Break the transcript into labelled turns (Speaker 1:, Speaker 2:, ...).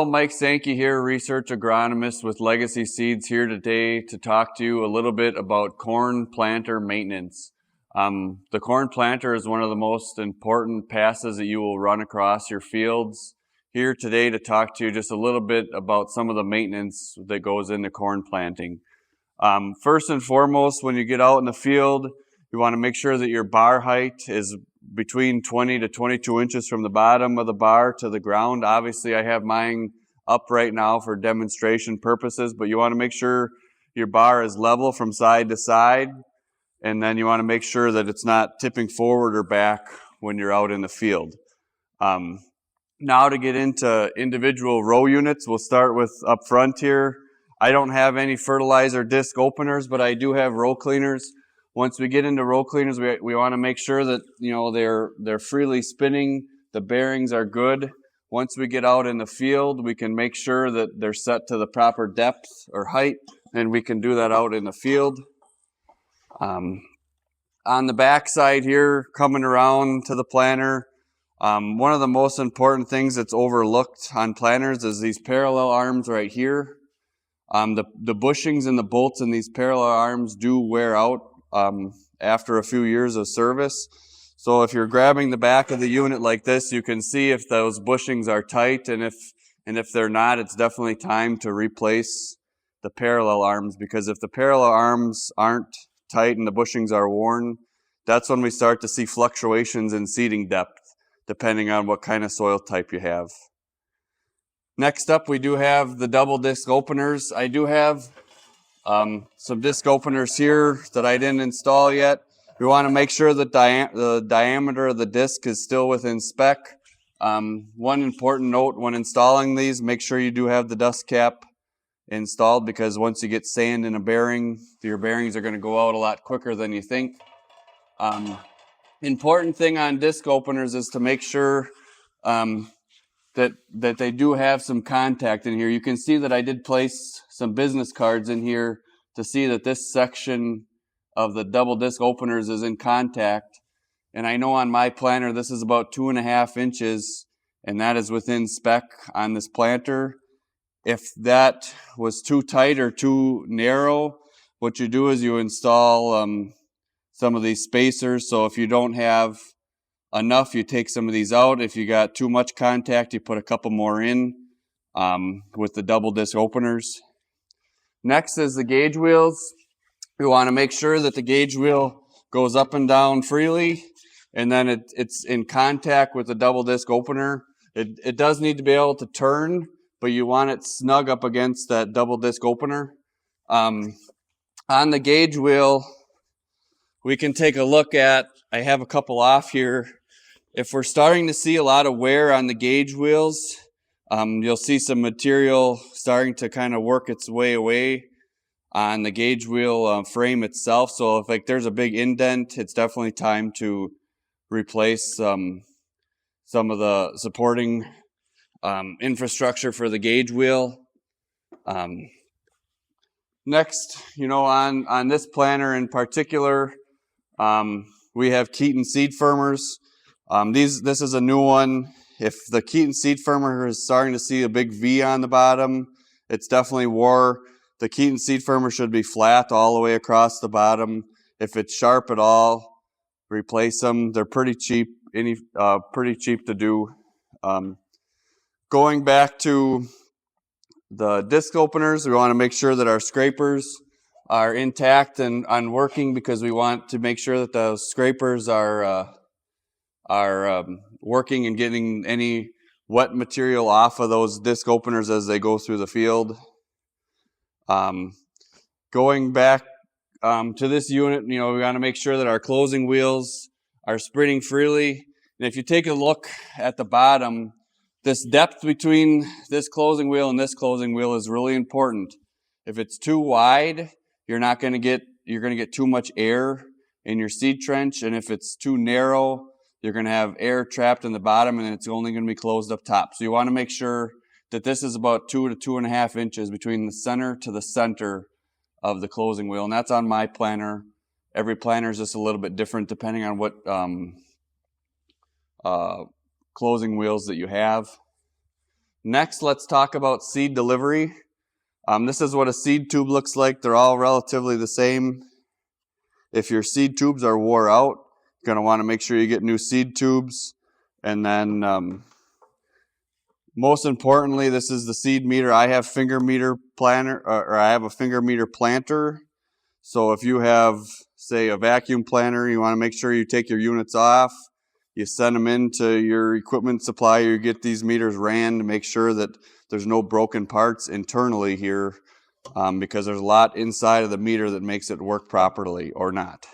Speaker 1: Mike Sankey here, research agronomist with Legacy Seeds, here today to talk to you a little bit about corn planter maintenance. The corn planter is one of the most important passes that you will run across your fields. Here today to talk to you just a little bit about some of the maintenance that goes into corn planting. First and foremost, when you get out in the field, you want to make sure that your bar height is between 20 to 22 inches from the bottom of the bar to the ground. Obviously, I have mine up right now for demonstration purposes, but you want to make sure your bar is level from side to side, and then you want to make sure that it's not tipping forward or back when you're out in the field. Now to get into individual row units, we'll start with up front here. I don't have any fertilizer disc openers, but I do have row cleaners. Once we get into row cleaners, we want to make sure that they're freely spinning, the bearings are good. Once we get out in the field, we can make sure that they're set to the proper depth or height, and we can do that out in the field. On the back side here, coming around to the planter, one of the most important things that's overlooked on planters is these parallel arms right here. The bushings and the bolts in these parallel arms do wear out after a few years of service. So if you're grabbing the back of the unit like this, you can see if those bushings are tight, and if they're not, it's definitely time to replace the parallel arms, because if the parallel arms aren't tight and the bushings are worn, that's when we start to see fluctuations in seeding depth, depending on what kind of soil type you have. Next up, we do have the double disc openers. I do have some disc openers here that I didn't install yet. We want to make sure that the diameter of the disc is still within spec. One important note when installing these, make sure you do have the dust cap installed, because once you get sand in a bearing, your bearings are going to go out a lot quicker than you think. Important thing on disc openers is to make sure that they do have some contact in here. You can see that I did place some business cards in here to see that this section of the double disc openers is in contact. And I know on my planter this is about 2.5 inches, and that is within spec on this planter. If that was too tight or too narrow, what you do is you install some of these spacers. So if you don't have enough, you take some of these out. If you got too much contact, you put a couple more in with the double disc openers. Next is the gauge wheels. We want to make sure that the gauge wheel goes up and down freely, and then it's in contact with the double disc opener. It does need to be able to turn, but you want it snug up against that double disc opener. On the gauge wheel, we can take a look at, I have a couple off here. If we're starting to see a lot of wear on the gauge wheels, you'll see some material starting to kind of work its way away on the gauge wheel frame itself. So if there's a big indent, it's definitely time to replace some of the supporting infrastructure for the gauge wheel. Next, on this planter in particular, we have Keaton seed firmers. This is a new one. If the Keaton seed firmer is starting to see a big V on the bottom, it's definitely wore. The Keaton seed firmer should be flat all the way across the bottom. If it's sharp at all, replace them. They're pretty cheap. Pretty cheap to do. Going back to the disc openers, we want to make sure that our scrapers are intact and working, because we want to make sure that those scrapers are working and getting any wet material off of those disc openers as they go through the field. Going back to this unit, we want to make sure that our closing wheels are spinning freely. And if you take a look at the bottom, this depth between this closing wheel and this closing wheel is really important. If it's too wide, you're going to get too much air in your seed trench, and if it's too narrow, you're going to have air trapped in the bottom, and it's only going to be closed up top. So you want to make sure that this is about 2 to 2.5 inches between the center to the center of the closing wheel, and that's on my planter. Every planter is just a little bit different depending on what closing wheels that you have. Next, let's talk about seed delivery. This is what a seed tube looks like. They're all relatively the same. If your seed tubes are wore out, you're going to want to make sure you get new seed tubes. And then most importantly, this is the seed meter. I have finger meter planter, or I have a finger meter planter. So if you have, say, a vacuum planter, you want to make sure you take your units off. You send them into your equipment supplier. You get these meters ran to make sure that there's no broken parts internally here, because there's a lot inside of the meter that makes it work properly or not.